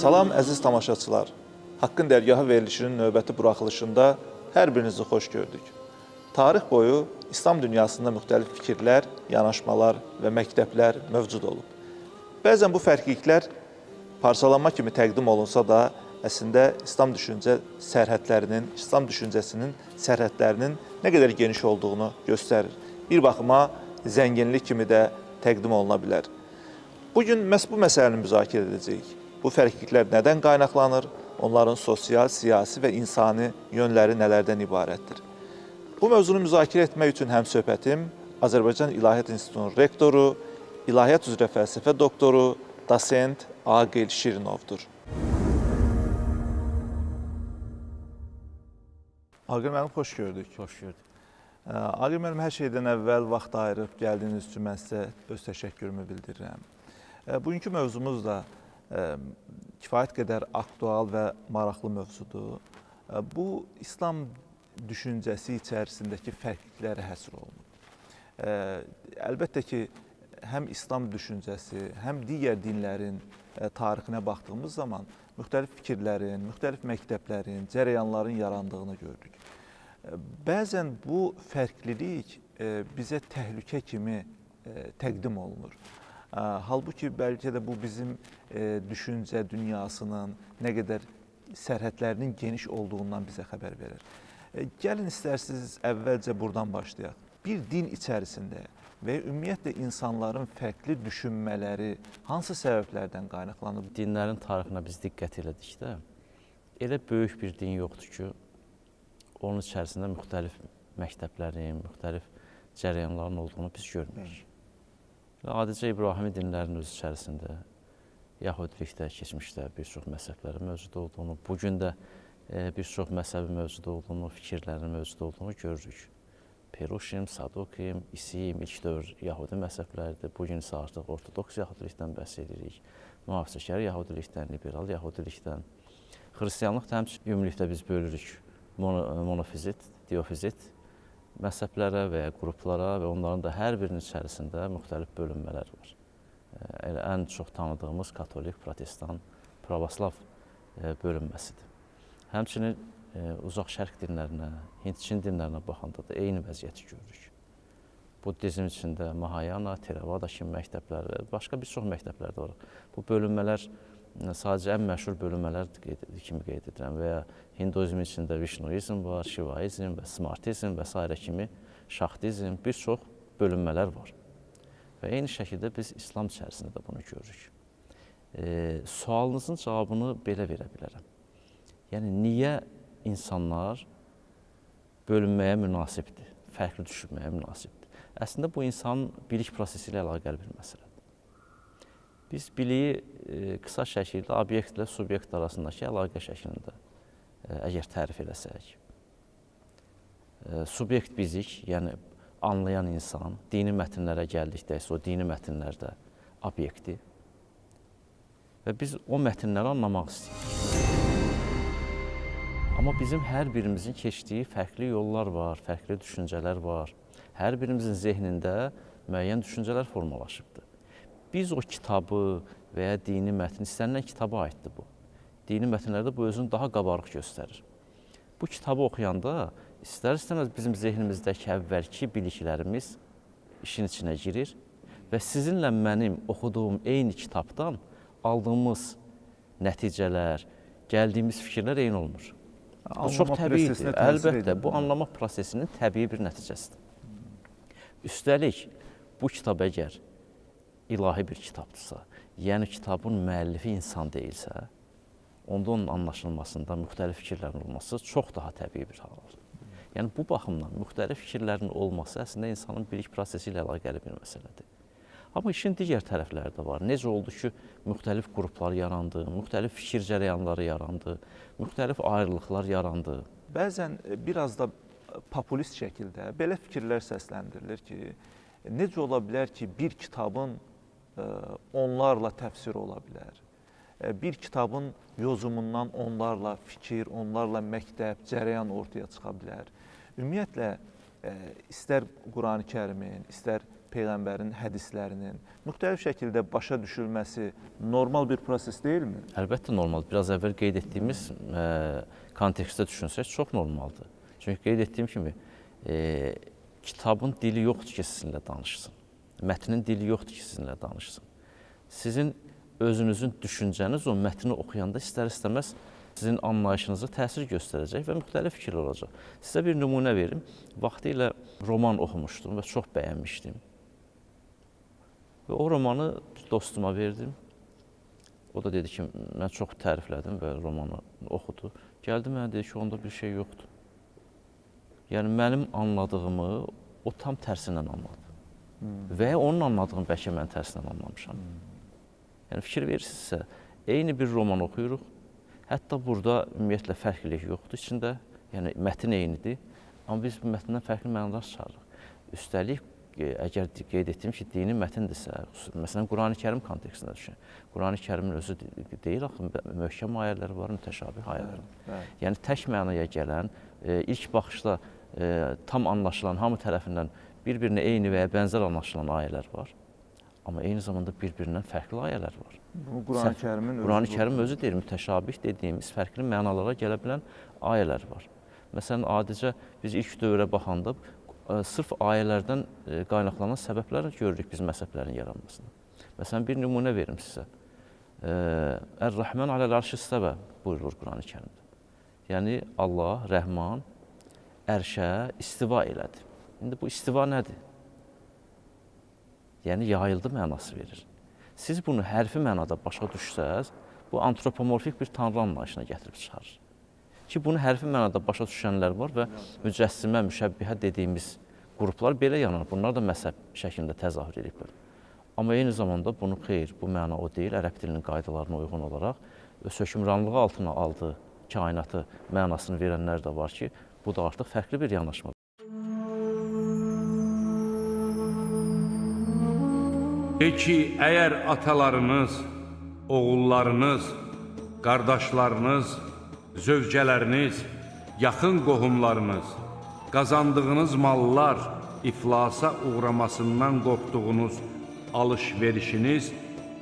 Salam əziz tamaşaçılar. Haqqın dərgahı verilişinin növbəti buraxılışında hər birinizi xoş gördük. Tarix boyu İslam dünyasında müxtəlif fikirlər, yanaşmalar və məktəblər mövcud olub. Bəzən bu fərqliliklər parçalanma kimi təqdim olunsa da, əslində İslam düşüncəsinin sərhədlərinin nə qədər geniş olduğunu göstərir. Bir baxıma zənginlik kimi də təqdim oluna bilər. Bugün məhz bu məsələni müzakirə edəcəyik. Bu fərqliliklər nədən qaynaqlanır? Onların sosial, siyasi və insani yönləri nələrdən ibarətdir? Bu mövzunu müzakirə etmək üçün həmsöhbətim Azərbaycan İlahiyyat İnstitutunun rektoru, İlahiyyat üzrə fəlsəfə doktoru, dosent Aqil Şirinovdur. Aqil müəllim, xoş gördük. Xoş gördük. Aqil müəllim, hər şeydən əvvəl vaxt ayırıb gəldiyiniz üçün mən sizə öz təşəkkürümü bildirirəm. Bugünkü mövzumuz da kifayət qədər aktual və maraqlı mövzudur. Bu, İslam düşüncəsi içərisindəki fərqliliklərə həsr olunur. Əlbəttə ki, həm İslam düşüncəsi, həm digər dinlərin tarixinə baxdığımız zaman müxtəlif fikirlərin, müxtəlif məktəblərin, cərəyanların yarandığını görürük. Bəzən bu fərqlilik bizə təhlükə kimi təqdim olunur. Halbuki bəlkə də bu bizim düşüncə dünyasının nə qədər sərhədlərinin geniş olduğundan bizə xəbər verir. Gəlin istərsiniz əvvəlcə buradan başlayaq. Bir din içərisində və ümumiyyətlə insanların fərqli düşünmələri hansı səbəblərdən qaynaqlanır? Dinlərin tarixinə biz diqqət elədikdə, elə böyük bir din yoxdur ki, onun içərisində müxtəlif məktəblərin, müxtəlif cərəyanların olduğunu biz görmürük. Adicə İbrahimi dinlərinin öz içərisində, Yahudilikdə, keçmişdə bir çox məzhəblərin mövcud olduğunu, bugün də bir çox məzhəbi mövcud olduğunu, fikirlərin mövcud olduğunu görürük. Peruşim, Sadukim, İsim, ilk dövr Yahudi məzhəbləridir. Bugün isə artıq ortodoks Yahudilikdən bəhs edirik. Mühafizəkar Yahudilikdən, liberal Yahudilikdən. Xristianlıqda həmçinin ümumilikdə biz bölürük monofizit, diofizit məzhəblərə və ya qruplara və onların da hər birinin içərisində müxtəlif bölünmələr var. Ən çox tanıdığımız katolik, protestan, pravoslav bölünməsidir. Həmçinin uzaq şərq dinlərinə, Hind-Çin dinlərinə baxanda da eyni vəziyyəti görürük. Buddizm içində Mahayana, Theravada kimi məktəblər, başqa bir çox məktəblər də var. Bu bölünmələr sadəcə ən məşhur bölünmələr kimi qeyd edirəm və ya Hinduizm içində Vişnuizm var, Şivaizm və Smartizm və s. kimi Şaxtizm, bir çox bölünmələr var. Və eyni şəkildə biz İslam içərisində də bunu görürük. Sualınızın cavabını belə verə bilərəm. Yəni, niyə insanlar bölünməyə münasibdir, fərqli düşünməyə münasibdir? Əslində, bu insanın bilik prosesi ilə əlaqəli bir məsələdir. Biz biliyi qısa şəkildə obyektlə subyekt arasındakı əlaqə şəklində əgər tərif eləsək. Subyekt bizik, yəni anlayan insan, dini mətnlərə gəldikdə isə o dini mətnlərdə obyekti və biz o mətnləri anlamaq istəyirik. Amma bizim hər birimizin keçdiyi fərqli yollar var, fərqli düşüncələr var. Hər birimizin zehnində müəyyən düşüncələr formalaşıbdır. Biz o kitabı və ya dini mətn, istənilən kitaba aiddir bu. Dini mətnlərdə bu özünü daha qabarıq göstərir. Bu kitabı oxuyanda istər-istəməz bizim zehnimizdəki əvvəlki biliklərimiz işin içinə girir və sizinlə mənim oxuduğum eyni kitabdan aldığımız nəticələr, gəldiyimiz fikirlər eyni olmur. Bu çox təbiidir. Əlbəttə, bu anlama prosesinin təbii bir nəticəsidir. Üstəlik, bu kitab əgər ilahi bir kitabdırsa, yəni kitabın müəllifi insan deyilsə, onda onun anlaşılmasında müxtəlif fikirlərin olması çox daha təbii bir haldır. Yəni, bu baxımdan müxtəlif fikirlərin olması əslində insanın bilik prosesi ilə əlaqəli bir məsələdir. Amma işin digər tərəfləri də var. Necə oldu ki, müxtəlif qruplar yarandı, müxtəlif fikir cərəyanları yarandı, müxtəlif ayrılıqlar yarandı. Bəzən biraz da populist şəkildə belə fikirlər səsləndirilir ki, necə ola bilər ki, bir kitabın onlarla təfsiri ola bilər. Bir kitabın yozumundan onlarla fikir, onlarla məktəb, cərəyan ortaya çıxa bilər. Ümumiyyətlə, istər Qurani-Kərimin, istər Peyğəmbərin hədislərinin müxtəlif şəkildə başa düşülməsi normal bir proses deyilmi? Əlbəttə normaldır. Biraz əvvəl qeyd etdiyimiz kontekstdə düşünsək çox normaldır. Çünki qeyd etdiyim kimi kitabın dili yoxdur ki, sizinlə danışsın. Mətnin dili yoxdur ki, sizinlə danışsın. Sizin özünüzün düşüncəniz o mətni oxuyanda istər-istəməz sizin anlayışınıza təsir göstərəcək və müxtəlif fikirlər olacaq. Sizə bir nümunə verim. Vaxtilə roman oxumuşdum və çox bəyənmişdim. Və o romanı dostuma verdim. O da dedi ki, mən çox təriflədim və romanı oxudu. Gəldi mənə dedi ki, onda bir şey yoxdur. Yəni, mənim anladığımı o tam tərsindən anladı. Və onun anladığını bəlkə mən tərsindən anlamışam. Yəni, fikir verirsinizsə, eyni bir roman oxuyuruq. Hətta burada ümumiyyətlə fərqlilik yoxdur içində. Yəni, mətin eynidir. Amma biz bu mətndən fərqli mənalar çıxarırıq. Üstəlik, əgər qeyd etdiyim ki, dini mətindirsə, məsələn, Qurani-Kərim kontekstində düşün. Qurani-Kərimin özü deyil, axı, möhkəm ayələri var, mütəşabih ayələri var. Yəni, tək mənaya gələn, ilk baxışda tam anlaşılan, hamı tərəfindən bir-birinə eyni və ya bənzər anlaşılan ayələr var. Amma eyni zamanda bir-birindən fərqli ayələr var. Qurani-Kərim özü deyir, mütəşabih dediyimiz fərqli mənalara gələ bilən ayələr var. Məsələn, adicə biz ilk dövrə baxanda sırf ayələrdən qaynaqlanan səbəblər görürük biz məzhəblərin yaranmasında. Məsələn, bir nümunə verim sizə. Ər-Rəhman aləl-Ərş istəvə buyurulur Qurani-Kərimdə. Yəni, Allah, Rəhman ərşə istiva elədi. İndi bu istiva nədir? Yəni, yayıldı mənası verir. Siz bunu hərfi mənada başa düşsəz, bu antropomorfik bir tanrı anlayışına gətirib çıxarır. Ki, bunu hərfi mənada başa düşənlər var və mücəssimə, müşəbbihə dediyimiz qruplar belə yanar. Bunlar da məzhəb şəklində təzahür ediblər. Amma eyni zamanda bunu xeyr, bu məna o deyil, ərəb dilinin qaydalarına uyğun olaraq öz hökmranlığı altına aldığı kainatı mənasını verənlər də var ki, bu da artıq fərqli bir yanaşmadır. De ki, əgər atalarınız, oğullarınız, qardaşlarınız, zövcələriniz, yaxın qohumlarınız, qazandığınız mallar iflasa uğramasından qorxduğunuz alış-verişiniz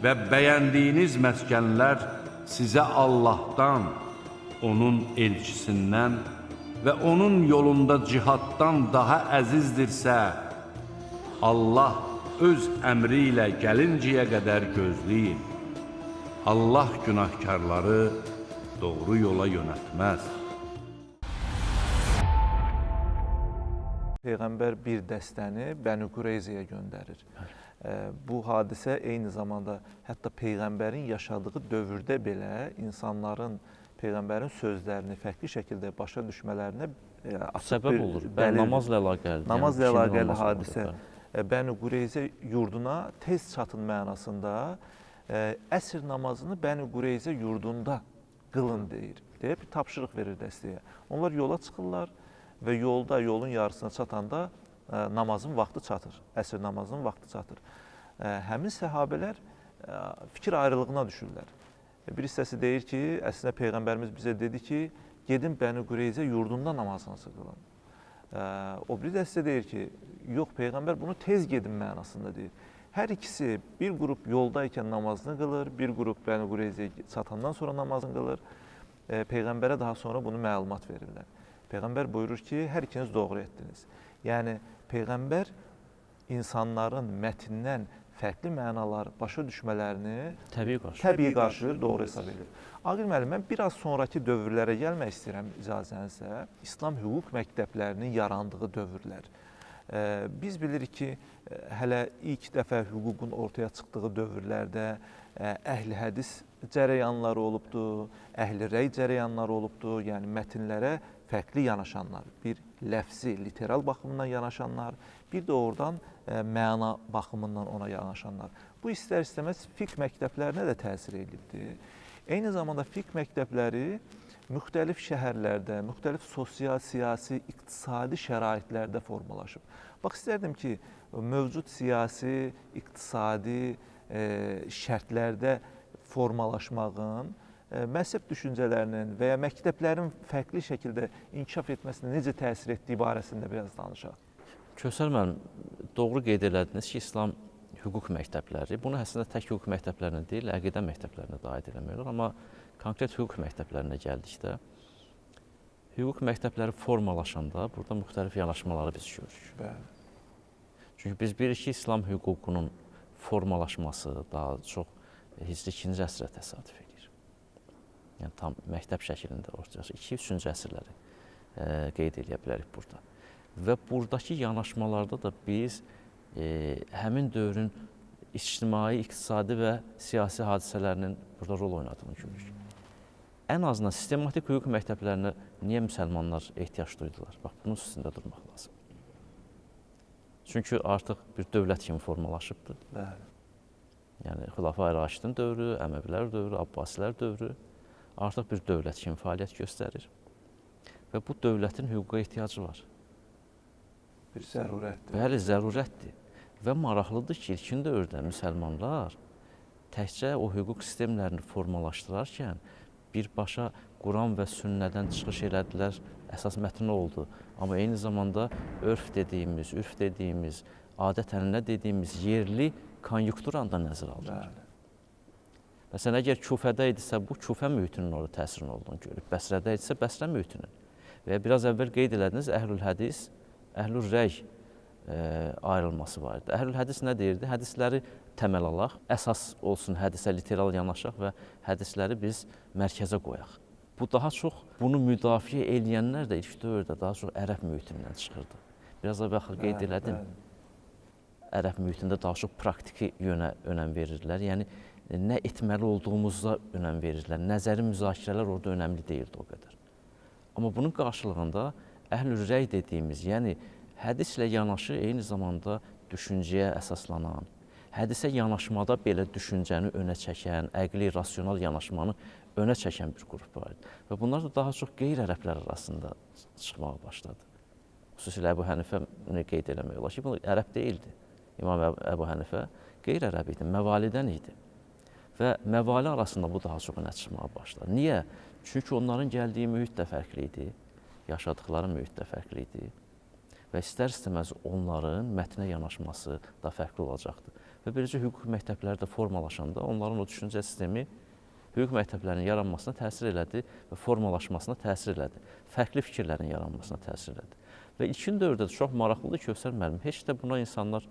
və bəyəndiyiniz məskənlər sizə Allahdan, onun elçisindən və onun yolunda cihaddan daha əzizdirsə, Allah öz əmri ilə gəlincəyə qədər gözləyin. Allah günahkarları doğru yola yönətməz. Peyğəmbər bir dəstəni Bəni Qureyzəyə göndərir. Bu hadisə eyni zamanda hətta Peyğəmbərin yaşadığı dövrdə belə insanların Peyğəmbərin sözlərini fərqli şəkildə başa düşmələrinə səbəb olur. Namazla əlaqəli. Namazla əlaqəli hadisə. Bəni Qureyzə yurduna tez çatın mənasında əsr namazını Bəni Qureyzə yurdunda qılın deyir. Deyib bir tapşırıq verir dəstəyə. Onlar yola çıxırlar və yolda, yolun yarısına çatanda namazın vaxtı çatır. Əsr namazının vaxtı çatır. Həmin səhabələr fikir ayrılığına düşürlər. Bir hissəsi deyir ki, əslində Peyğəmbərimiz bizə dedi ki, gedin Bəni Qureyzə yurdunda namazınızı qılın. O biri dəstə deyir ki, yox, Peyğəmbər bunu tez gedin mənasında deyir. Hər ikisi bir qrup yoldaykən namazını qılır, bir qrup Bəni Qureyzəyə çatandan sonra namazını qılır. Peyğəmbərə daha sonra bunu məlumat verirlər. Peyğəmbər buyurur ki, hər ikiniz doğru etdiniz. Yəni, Peyğəmbər insanların mətndən fərqli mənalar başa düşmələrini təbii qarşılayır, doğru hesab edir. Aqil müəllim, mən biraz sonraki dövrlərə gəlmək istəyirəm icazənizlə. İslam hüquq məktəblərinin yarandığı dövrlər. Biz bilirik ki, hələ ilk dəfə hüququn ortaya çıxdığı dövrlərdə əhl-i hədis cərəyanları olubdur, əhl-i rəy cərəyanları olubdur, yəni mətnlərə fərqli yanaşanlar, bir ləfzi, literal baxımından yanaşanlar, bir də oradan məna baxımından ona yanaşanlar. Bu istər-istəməz fiqh məktəblərinə də təsir edibdir. Eyni zamanda fiqh məktəbləri müxtəlif şəhərlərdə, müxtəlif sosial, siyasi, iqtisadi şəraitlərdə formalaşıb. Bax, istərdim ki, mövcud siyasi, iqtisadi şərtlərdə formalaşmağın məzhəb düşüncələrinin və ya məktəblərin fərqli şəkildə inkişaf etməsinə necə təsir etdiyi barəsində biraz danışaq. Kövsər müəllim, doğru qeyd elədiniz ki, İslam hüquq məktəbləri, bunu əslində tək hüquq məktəblərinə deyil, əqidə məktəblərinə də aid eləmək olar, amma konkret hüquq məktəblərinə gəldikdə, hüquq məktəbləri formalaşanda burada müxtəlif yanaşmaları biz görürük. Bəli. Çünki biz bilirik ki, İslam hüququnun formalaşması daha çox Hicri 2-ci əsrə təsadüf edir. Yəni tam məktəb şəklində ortaya 2-3-cü əsrləri qeyd edə bilərik burada. Və buradakı yanaşmalarda da biz həmin dövrün ictimai, iqtisadi və siyasi hadisələrinin burada rol oynadığını görürük. Ən azından sistematik hüquq məktəblərinə niyə müsəlmanlar ehtiyac duydular? Bax, bunun üstündə durmaq lazım. Çünki artıq bir dövlət kimi formalaşıbdır. Bəli. Yəni, Xilafə-i Raşidin dövrü, Əməvilər dövrü, Abbasilər dövrü artıq bir dövlət kimi fəaliyyət göstərir. Və bu dövlətin hüquqa ehtiyacı var. Bir zərurətdir. Bəli, zərurətdir. Və maraqlıdır ki, ilkin dövrdə müsəlmanlar təkcə o hüquq sistemlərini formalaşdırarkən birbaşa Quran və sünnədən çıxış elədilər, əsas mətni oldu. Amma eyni zamanda örf dediyimiz, adət-ənənə dediyimiz yerli konjunkturanı da nəzərə aldılar. Bəli. Məsələn, əgər Küfədə idisə, bu Küfə mühitinin orada təsirin olduğunu görürük. Bəsrədə idisə, Bəsrə mühitinin. Və biraz əvvəl qeyd elədiniz, Əhlül-Hədis, Əhlül-Rəy ayrılması var idi. Əhlül-Hədis nə deyirdi? Hədisləri təməl alaq, əsas olsun hədisə literal yanaşaq və hədisləri biz mərkəzə qoyaq. Bu daha çox bunu müdafiə eləyənlər də ilk dövrdə daha çox ərəb mühitindən çıxırdı. Biraz əvvəl qeyd elədim. Ərəb mühitində daha çox praktiki yönə önəm verirdilər. Yəni, nə etməli olduğumuza önəm verirdilər. Nəzəri müzakirələr orada önəmli deyildi o qədər. Amma bunun qarşılığında Əhlül-Rəy dediyimiz, yəni hədislə yanaşı eyni zamanda düşüncəyə əsaslanan, hədisə yanaşmada belə düşüncəni önə çəkən, əqli, rasional yanaşmanı önə çəkən bir qrup var idi. Və bunlar da daha çox qeyri-ərəblər arasında çıxmağa başladı. Xüsusilə Əbu Hənifə qeyd eləmək olar ki, bu ərəb deyildi. İmam Əbu Hənifə qeyri-ərəb idi, məvalidən idi. Və məvali arasında bu daha çox önə çıxmağa başladı. Niyə? Çünki onların gəldiyi mühit də fərqli idi, yaşadıkları mühit də fərqli idi. Və istər-istəməz onların mətnə yanaşması da fərqli olacaqdır. Və beləcə hüquq məktəbləri də formalaşanda onların o düşüncə sistemi hüquq məktəblərinin yaranmasına təsir elədi və formalaşmasına təsir elədi. Fərqli fikirlərin yaranmasına təsir elədi. Və ilkin dövrdə də çox maraqlıdır Kövsər müəllim, heç də buna insanlar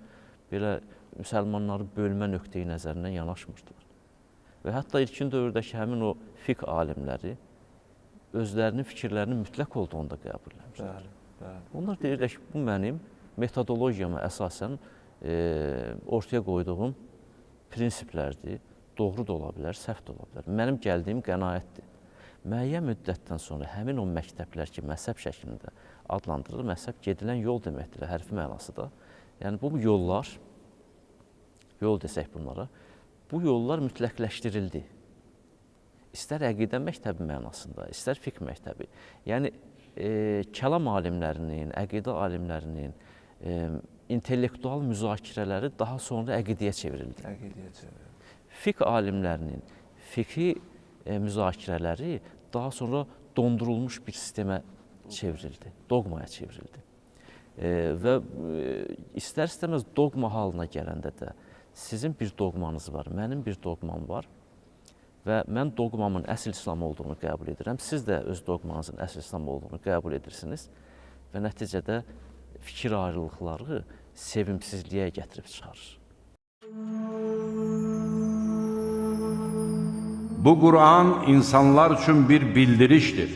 belə müsəlmanları bölmə nöqteyi nəzərindən yanaşmırdılar. Və hətta ilkin dövrdəki həmin o fiqh alimləri özlərinin fikirlərinin mütləq olduğunu da qəbul etmişlər. Onlar deyirlər ki, bu mənim metodologiyama əsasən ortaya qoyduğum prinsiplərdir. Doğru da ola bilər, səhv də ola bilər. Mənim gəldiyim qənaətdir. Müəyyən müddətdən sonra həmin o məktəblər ki, məzhəb şəklində adlandırılır, məzhəb gedilən yol deməkdir, hərfi mənası da. Yəni, bu yollar, yol desək bunlara, bu yollar mütləqləşdirildi. İstər əqidə məktəbi mənasında, istər fiqh məktəbi. Yəni, kəlam alimlərinin, əqidə alimlərinin intellektual müzakirələri daha sonra əqidəyə çevrildi. Əqidəyə çevrildi. Fiqh alimlərinin fiqhi müzakirələri daha sonra dondurulmuş bir sistemə çevrildi, doqmaya çevrildi. Və istər-istəməz doqma halına gələndə də sizin bir doqmanız var, mənim bir doqmam var və mən doqmamın əsl İslam olduğunu qəbul edirəm. Siz də öz doqmanızın əsl İslam olduğunu qəbul edirsiniz və nəticədə fikir ayrılıqları sevimsizliyə gətirib çıxarır. Bu Quran insanlar üçün bir bildirişdir.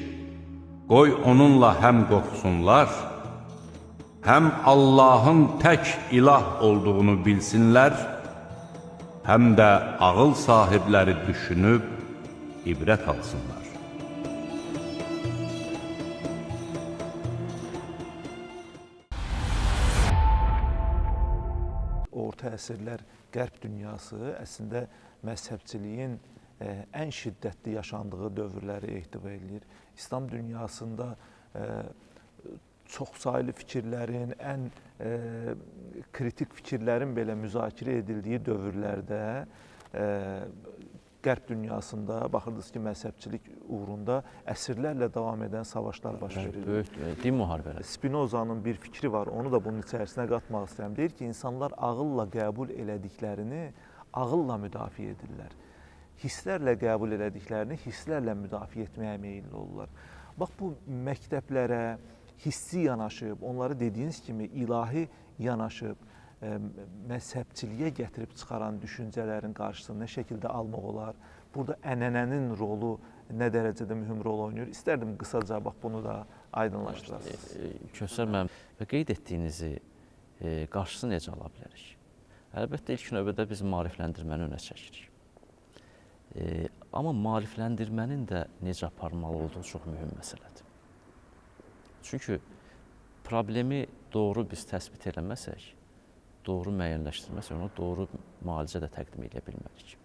Qoy onunla həm qorxsunlar, həm Allahın tək ilah olduğunu bilsinlər, həm də ağıl sahibləri düşünüb ibrət alsınlar. Orta əsrlər qərb dünyası əslində məzhəbçiliyin ən şiddətli yaşandığı dövrləri ehtiva edir. İslam dünyasında çoxsaylı fikirlərin, ən kritik fikirlərin belə müzakirə edildiyi dövrlərdə Qərb dünyasında baxırdınız ki, məzhəbçilik uğrunda əsrlərlə davam edən savaşlar baş verir. Böyük din müharibələri. Spinoza'nın bir fikri var, onu da bunun içərisinə qatmaq istəyirəm. Deyir ki, insanlar ağılla qəbul elədiklərini ağılla müdafiə edirlər. Hisslərlə qəbul elədiklərini hisslərlə müdafiə etməyə meyilli olurlar. Bax, bu məktəblərə hissi yanaşıb, onları dediyiniz kimi ilahi yanaşıb, məzhəbçiliyə gətirib çıxaran düşüncələrin qarşısını nə şəkildə almaq olar? Burada ənənənin rolu nə dərəcədə mühüm rol oynayır? İstərdim qısaca bax bunu da aydınlaşdırasınız. Kövsər müəllim, və qeyd etdiyinizi qarşısını necə ala bilərik? Əlbəttə, ilk növbədə biz maarifləndirməni önə çəkirik. Amma maarifləndirmənin də necə aparmalı olduğu çox mühüm məsələdir. Çünki problemi doğru biz təsbit eləməsək, doğru müəyyənləşdirməsək, ona doğru müalicə də təqdim edə bilmərik.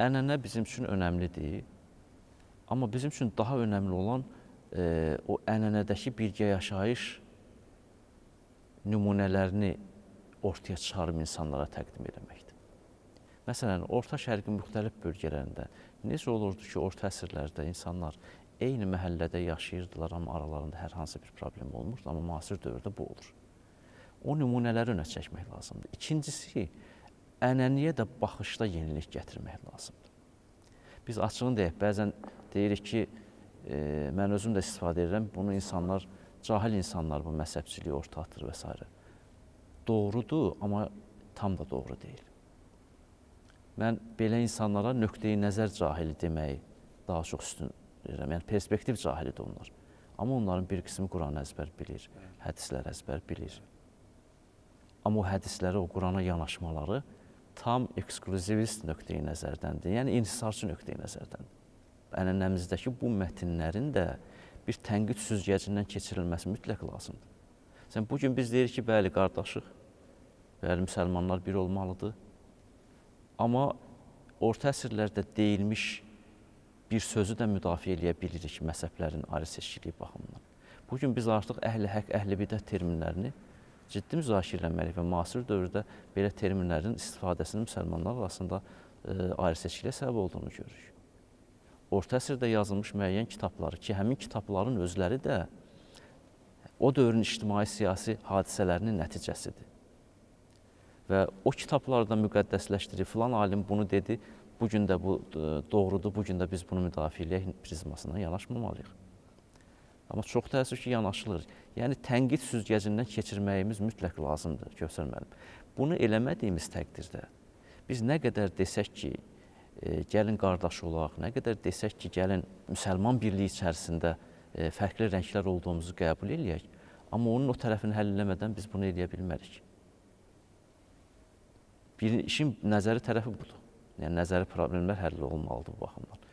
Ənənə bizim üçün önəmlidir, amma bizim üçün daha önəmli olan o ənənədəki birgə yaşayış nümunələrini ortaya çıxarıb insanlara təqdim eləməkdir. Məsələn, Orta Şərqin müxtəlif bölgələrində necə olurdu ki, orta əsrlərdə insanlar eyni məhəllədə yaşayırdılar, amma aralarında hər hansı bir problem olmurdu, amma müasir dövrdə bu olur. O nümunələri önə çəkmək lazımdır. İkincisi, ənənəyə də baxışda yenilik gətirmək lazımdır. Biz açığını deyək, bəzən deyirik ki, mən özüm də istifadə edirəm, bunu insanlar, cahil insanlar bu məzhəbçiliyi ortaya atır və s. Doğrudur, amma tam da doğru deyil. Mən belə insanlara nöqteyi nəzər cahili deməyi daha çox üstün verirəm. Yəni, perspektiv cahilidir onlar. Amma onların bir qismi Quranı əzbər bilir, hədisləri əzbər bilir. Amma o hədislərə, o Qurana yanaşmaları tam ekskluzivist nöqteyi nəzərdəndir, yəni inhisarçı nöqteyi nəzərdəndir. Ənənəmizdəki bu mətinlərin də bir tənqid süzgəcindən keçirilməsi mütləq lazımdır. Bugün biz deyirik ki, bəli, qardaşıq, bəli, müsəlmanlar bir olmalıdır. Amma orta əsrlərdə deyilmiş bir sözü də müdafiə eləyə bilirik məzhəblərin ayrı seçkiliyi baxımından. Bugün biz artıq əhl-i həq, əhl-i bidət terminlərini ciddi müzakirə etməliyik və müasir dövrdə belə terminlərin istifadəsinin müsəlmanlar arasında ayrı seçkiliyə səbəb olduğunu görürük. Orta əsrdə yazılmış müəyyən kitabları ki, həmin kitabların özləri də o dövrün ictimai-siyasi hadisələrinin nəticəsidir. Və o kitablarda müqəddəsləşdirib, filan alim bunu dedi, bugün də bu doğrudur, bugün də biz bunu müdafiə eləyək prizmasından yanaşmamalıyıq. Amma çox təəssüf ki, yanaşılır. Yəni, tənqid süzgəcindən keçirməyimiz mütləq lazımdır, Kövsər müəllim. Bunu eləmədiyimiz təqdirdə biz nə qədər desək ki, gəlin qardaş olaq, nə qədər desək ki, gəlin müsəlman birliyi içərisində fərqli rənglər olduğumuzu qəbul eləyək, amma onun o tərəfini həll eləmədən biz bunu eləyə bilmərik. İşin nəzəri tərəfi budur. Yəni, nəzəri problemlər həll olmalıdır bu baxımdan.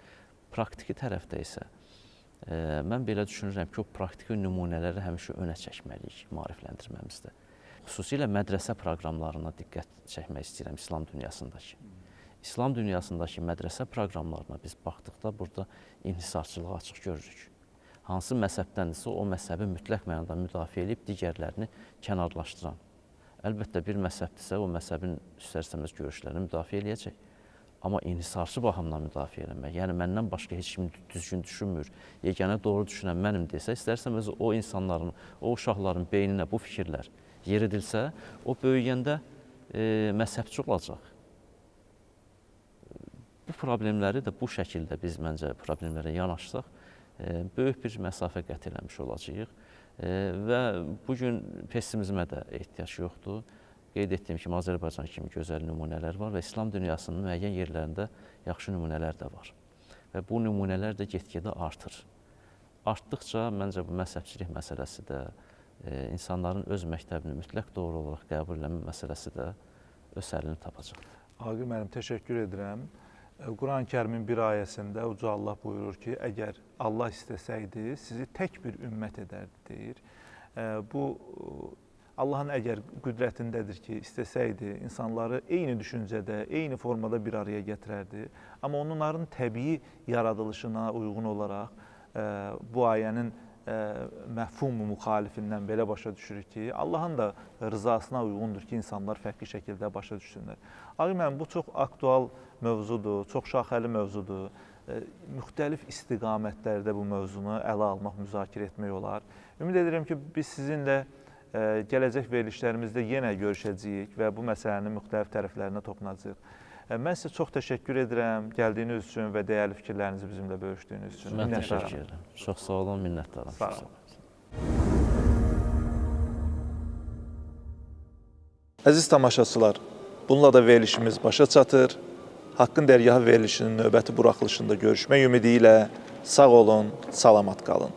Praktiki tərəfdə isə mən belə düşünürəm ki, o praktiki nümunələri həmişə önə çəkməliyik maarifləndirməmizdə. Xüsusilə mədrəsə proqramlarına diqqət çəkmək istəyirəm İslam dünyasındakı. İslam dünyasındakı mədrəsə proqramlarına biz baxdıqda burada inhisarçılığı açıq görürük. Hansı məzhəbdəndirsə o məzhəbi mütləq mənada müdafiə edib digərlərini kənarlaşdıran. Əlbəttə, bir məzhəbdirsə o məzhəbin istər-istəməz görüşlərini müdafiə eləyəcək. Amma inhisarçı baxımdan müdafiə eləmək, yəni məndən başqa heç kim düzgün düşünmür, yeganə doğru düşünən mənim desə, istər-istəməz o insanların, o uşaqların beyninə bu fikirlər yeridilsə, o böyüyəndə məzhəbçi olacaq. Bu problemləri də bu şəkildə biz məncə problemlərə yanaşsaq, böyük bir məsafə qət eləmiş olacağıq və bugün pessimizmə də ehtiyac yoxdur. Qeyd etdiyim kimi, Azərbaycan kimi gözəl nümunələr var və İslam dünyasının müəyyən yerlərində yaxşı nümunələr də var. Və bu nümunələr də get-gedə artır. Artdıqca, məncə bu məzhəbçilik məsələsi də, insanların öz məktəbini mütləq doğru olaraq qəbul eləmə məsələsi də öz həllini tapacaq. Aqil müəllim, təşəkkür edirəm. Quran-Kərimin bir ayəsində Uca Allah buyurur ki, əgər Allah istəsəydi, sizi tək bir ümmət edərdi, deyir. Bu, Allahın əgər qüdrətindədir ki, istəsəydi, insanları eyni düşüncədə, eyni formada bir araya gətirərdi. Amma onların təbii yaradılışına uyğun olaraq bu ayənin məfhum müxalifindən belə başa düşürük ki, Allahın da rızasına uyğundur ki, insanlar fərqli şəkildə başa düşsünlər. Ağabey müəllim, bu çox aktual mövzudur, çox şaxəli mövzudur. Müxtəlif istiqamətlərdə bu mövzunu ələ almaq, müzakirə etmək olar. Ümid edirəm ki, biz sizinlə gələcək verilişlərimizdə yenə görüşəcəyik və bu məsələnin müxtəlif tərəflərinə toxunacağıq. Mən sizə çox təşəkkür edirəm gəldiyiniz üçün və dəyərli fikirlərinizi bizimlə bölüşdüyünüz üçün. Mən təşəkkür edirəm. Çox sağ olun, minnətdaram. Sağ olun. Əziz tamaşaçılar, bununla da verilişimiz başa çatır. Haqqın Dərgahı verilişinin növbəti buraxılışında görüşmək ümidi ilə sağ olun, salamat qalın.